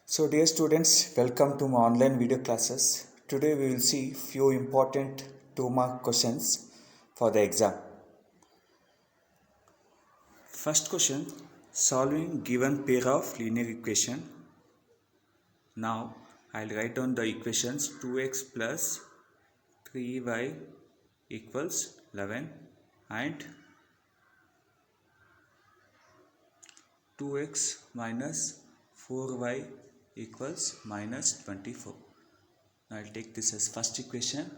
So dear students, welcome to my online video classes. Today we will see few important 2-mark questions for the exam. First question, solving given pair of linear equation. Now I'll write down the equations 2x plus 3y equals 11 and 2x minus 4y equals minus 24. Now I'll take this as first equation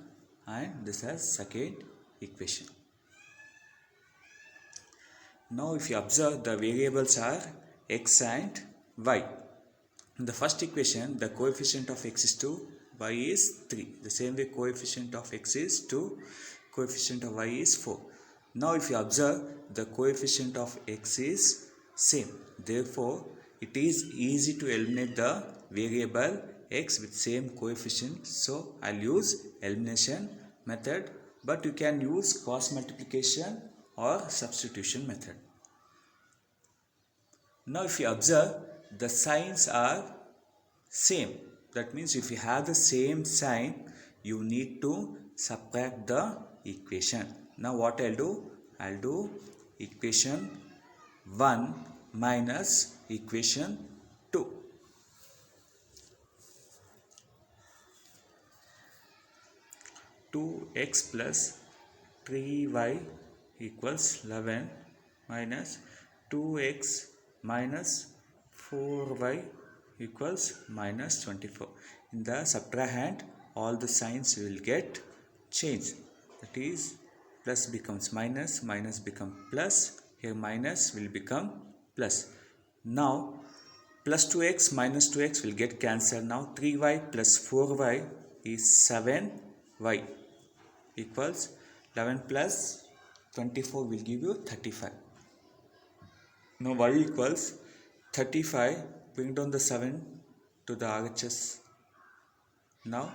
and this as second equation. Now if you observe, the variables are x and y. In the first equation, the coefficient of x is 2, y is 3. The same way coefficient of x is 2, coefficient of y is 4. Now if you observe, the coefficient of x is same. Therefore, it is easy to eliminate the variable x with same coefficient. So I'll use elimination method, but you can use cross multiplication or substitution method. Now if you observe, the signs are same. That means if you have the same sign, you need to subtract the equation. Now what I'll do? I'll do equation 1 minus equation 2. Two x plus 3y equals 11 minus 2x minus 4y equals minus 24. In the subtrahend, all the signs will get changed. That is, plus becomes minus, minus become plus. Here minus will become plus. Now plus 2x minus 2x will get cancelled. Now 3y plus 4y is 7y equals 11 plus 24 will give you 35. Now y equals 35. Bring down the 7 to the RHS. Now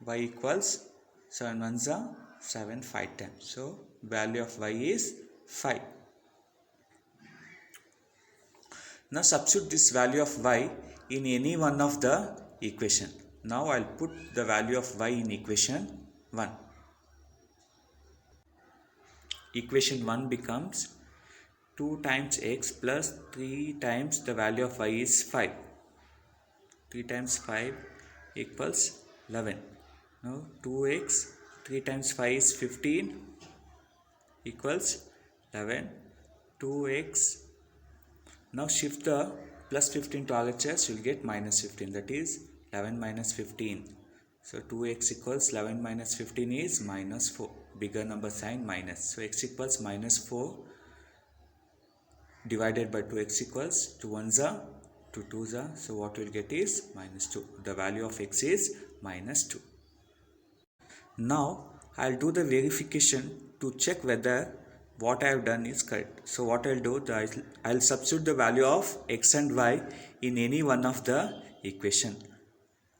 y equals 7 ones are 7 5 times. So value of y is 5. Now substitute this value of y in any one of the equation. Now I'll put the value of y in equation 1. Equation 1 becomes 2 times x plus 3 times the value of y is 5. 3 times 5 equals 11. Now 2x, 3 times 5 is 15 equals 11. 2x. Now shift the plus 15 to RHS, you will get minus 15. That is 11 minus 15. So 2x equals 11 minus 15 is minus 4. Bigger number sign minus. So x equals minus 4 divided by 2x equals 2 ones are 2 2s are. So what we will get is minus 2. The value of x is minus 2. Now I'll do the verification to check whether what I have done is correct. So what I'll do, I'll substitute the value of x and y in any one of the equation.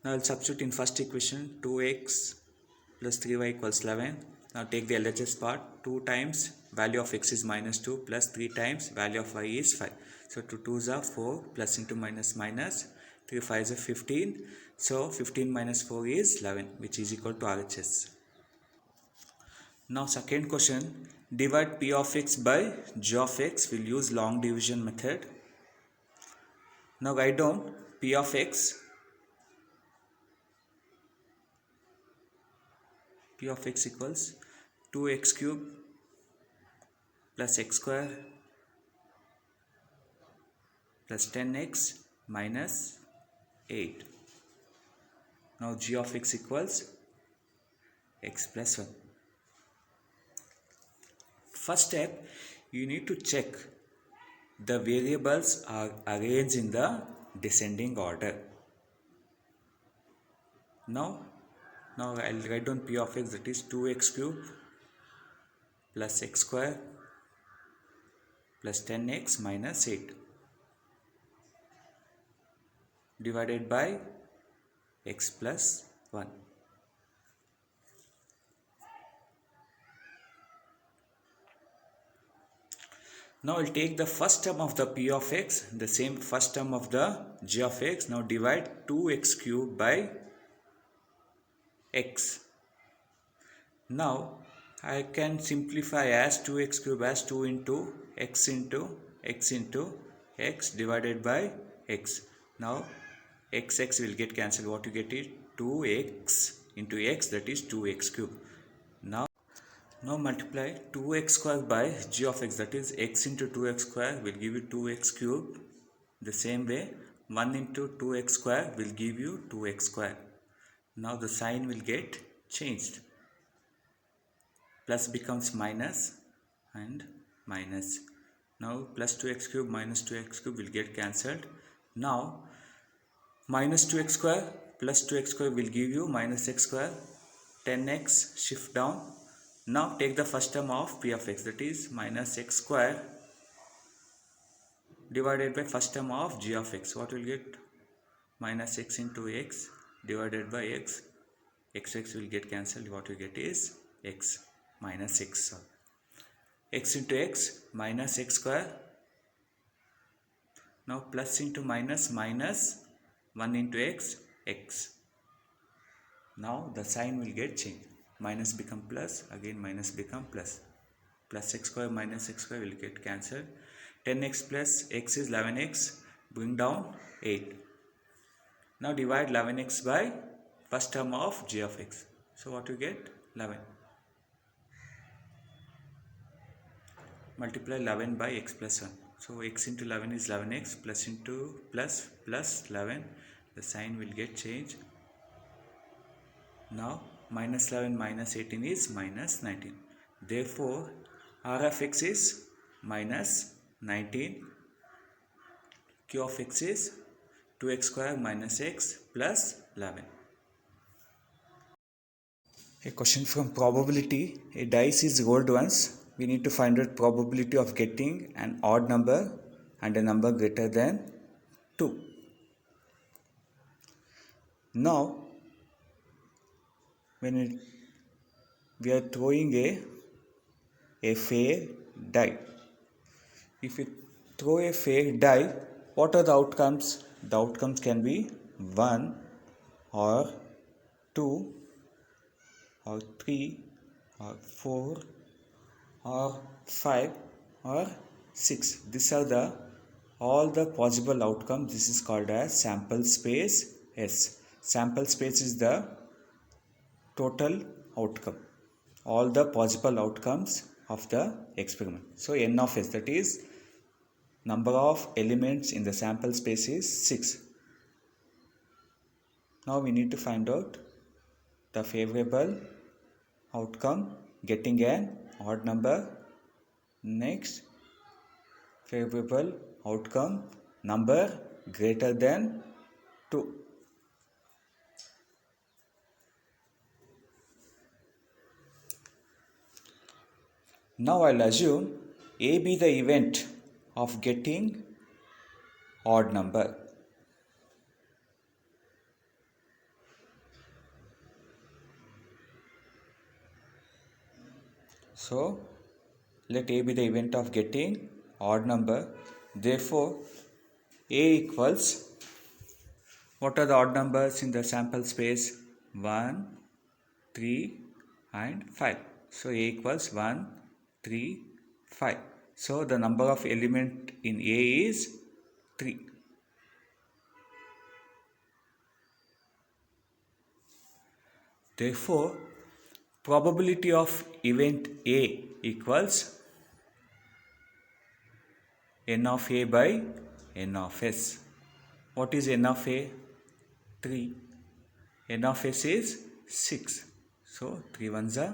Now I'll substitute in first equation 2x plus 3y equals 11. Now take the LHS part. 2 times value of x is minus 2 plus 3 times value of y is 5. So 2 2s are 4, plus into minus minus, 3 5s are 15. So 15 minus 4 is 11, which is equal to RHS. Now second question, divide p of x by g of x. We'll use long division method. Now write down p of x. P of x equals 2x cube plus x square plus 10x minus 8. Now g of x equals x plus 1. First step, you need to check the variables are arranged in the descending order. Now I'll write down p of x, that is 2x cube plus x square plus 10x minus 8 divided by x plus 1. Now I'll take the first term of the p of x, the same first term of the g of x. Now divide 2x cube by x. Now I can simplify as 2x cube as 2 into x divided by x. Now x will get cancelled. What you get is 2x into x, that is 2x cube. Now multiply 2x square by g of x, that is x into 2x square will give you 2x cube. The same way 1 into 2x square will give you 2x square. Now the sign will get changed. Plus becomes minus and minus. Now plus 2x cube minus 2x cube will get cancelled. Now minus 2x square plus 2x square will give you minus x square. 10x shift down. Now take the first term of p of x, that is minus x square divided by first term of g of x. What will get? Minus x into x divided by x. X will get cancelled. What you get is x minus x. X into x minus x square. Now plus into minus, minus 1 into x, x. Now the sign will get changed. Minus become plus, again minus become plus. Plus x square minus x square will get cancelled. 10x plus x is 11x. Bring down 8. Now divide 11x by first term of g of x. So what you get? 11. Multiply 11 by x plus 1. So x into 11 is 11x, plus into plus 11. The sign will get changed. Now minus 11 minus 18 is minus 19. Therefore r of x is minus 19. Q of x is 2x square minus x plus 11. A question from probability. A dice is rolled once. We need to find out probability of getting an odd number and a number greater than 2. Now when we are throwing a fair die. If you throw a fair die, what are the outcomes? The outcomes can be 1 or 2 or 3 or 4 or 5 or 6. These are all the possible outcomes. This is called as sample space S. Sample space is the total outcome, all the possible outcomes of the experiment. So n of s, that is number of elements in the sample space, is 6. Now we need to find out the favorable outcome, getting an odd number. Next, favorable outcome, number greater than 2. Now I'll assume A be the event of getting odd number. So let A be the event of getting odd number. Therefore A equals, what are the odd numbers in the sample space? 1, 3 and 5. So A equals 1, 3, 5. So the number of element in A is 3. Therefore probability of event A equals n of A by n of S. What is n of A? 3. N of S is 6. So 3 ones are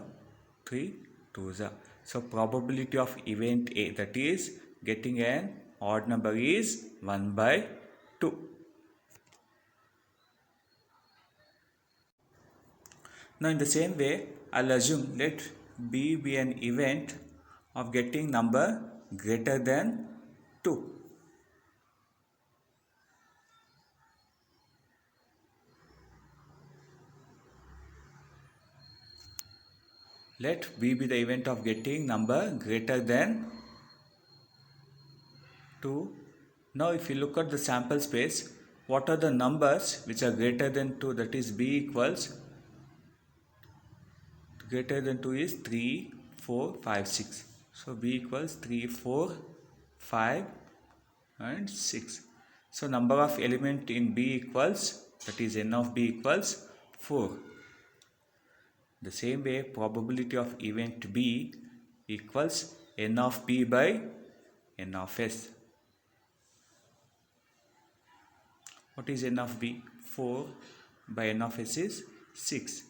3 twos are. So probability of event A, that is getting an odd number, is 1 by 2. Now in the same way, I'll assume let B be an event of getting number greater than 2. Let B be the event of getting number greater than 2. Now if you look at the sample space, what are the numbers which are greater than 2? That is b equals greater than 2 is 3, 4, 5, 6. So b equals 3, 4, 5 and 6. So number of element in b equals, that is n of b equals 4. The same way, probability of event b equals n of b by n of s. What is n of b? 4 by n of s is 6.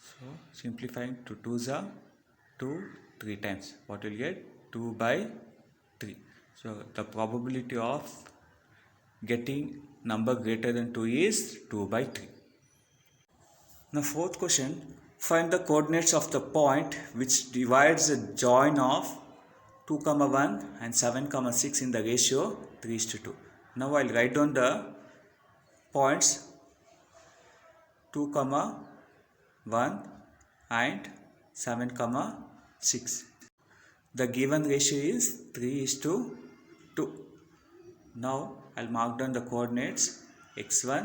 So simplifying, 2 2s are 2, 3 times. What will get? 2 by 3. So the probability of getting number greater than 2 is 2 by 3. Now fourth question, find the coordinates of the point which divides the join of 2, 1 and 7, 6 in the ratio 3:2. Now I'll write down the points 2, 1 and 7, 6. The given ratio is 3:2. Now I'll mark down the coordinates x1,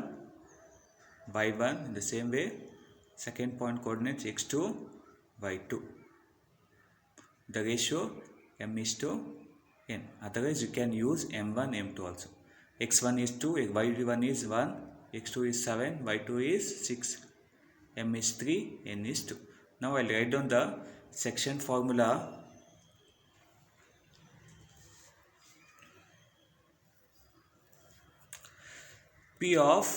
y1 in the same way. Second point coordinates x2, y2. The ratio m:/n. Otherwise you can use m1, m2 also. x1 is 2, y1 is 1, x2 is 7, y2 is 6, m is 3, n is 2. Now I'll write down the section formula. P of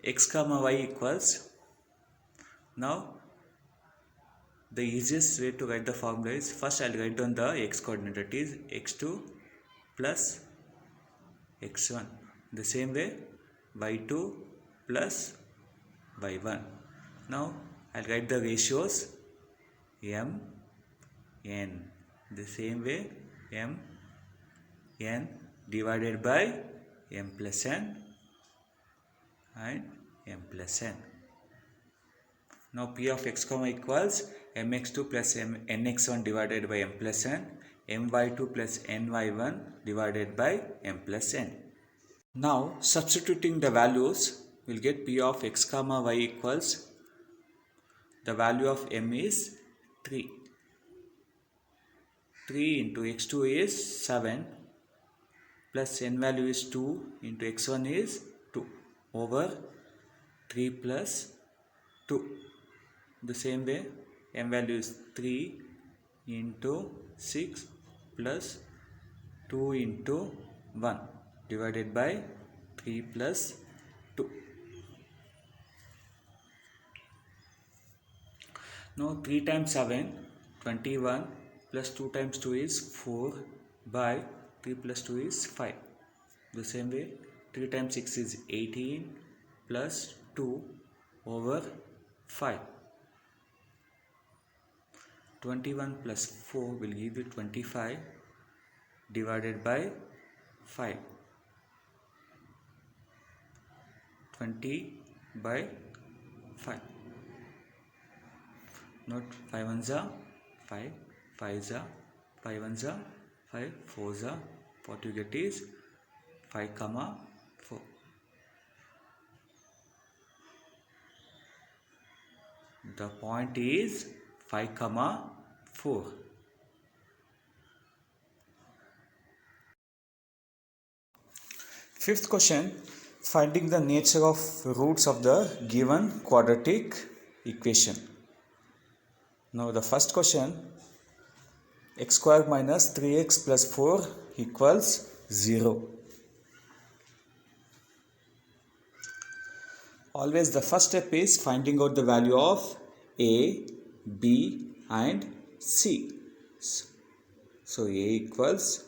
x, y equals, now the easiest way to write the formula is, first I'll write down the x coordinate, that is x2 plus x1. The same way y2 plus y1. Now I'll write the ratios m, n. The same way m, n divided by m plus n and m plus n. Now P of x, equals mx2 plus nx1 divided by m plus n, my2 plus ny1 divided by m plus n. Now substituting the values, we'll get P of x, y equals, the value of m is 3. 3 into x2 is 7 plus n value is 2 into x1 is 2 over 3 plus 2. The same way m value is 3 into 6 plus 2 into 1 divided by 3 plus 2. Now 3 times 7, 21 plus 2 times 2 is 4 by 3 plus 2 is 5. The same way 3 times 6 is 18 plus 2 over 5. 21 plus 4 will give you 25 divided by 5. 20 by 5. Note 5 ones are 5, 5s are 5 ones are 5, 4s are, what you get is 5, 4. The point is 5, 4. Fifth question, finding the nature of roots of the given quadratic equation. Now the first question, x square minus 3x plus 4 equals 0. Always the first step is finding out the value of a, b and c. So a equals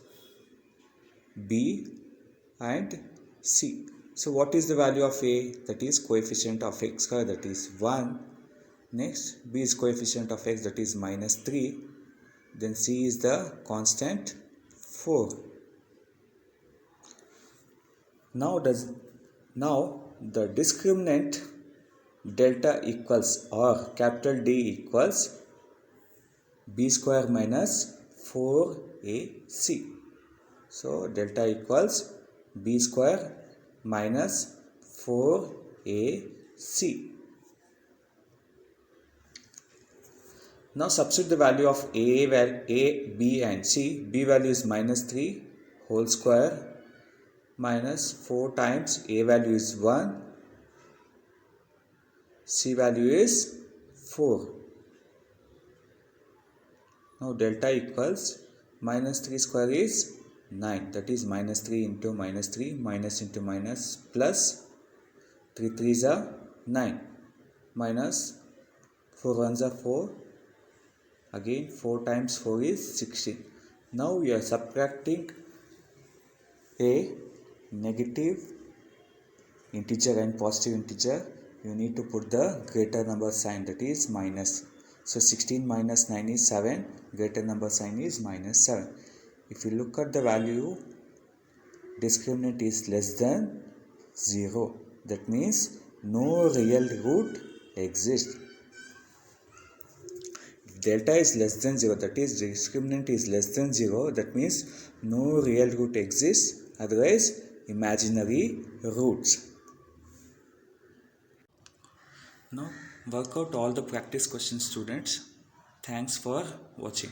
b and c. So what is the value of a? That is coefficient of x square, that is 1. Next, b is coefficient of x, that is minus 3. Then c is the constant 4. Now the discriminant delta equals, or capital D equals b square minus 4ac. So delta equals b square minus 4ac. Now substitute the value of a, b and c. B value is minus 3 whole square minus 4 times a value is 1, c value is 4. Now delta equals minus 3 square is 9, that is minus 3 into minus 3, minus into minus, plus 3 3s are 9, minus 4 1s are 4, again 4 times 4 is 16. Now we are subtracting a negative integer and positive integer. You need to put the greater number sign, that is minus. So 16 minus 9 is 7, greater number sign is minus 7. If you look at the value, discriminant is less than 0. That means no real root exists. If delta is less than 0, that is discriminant is less than 0, that means no real root exists, otherwise imaginary roots. Now work out all the practice questions, students. Thanks for watching.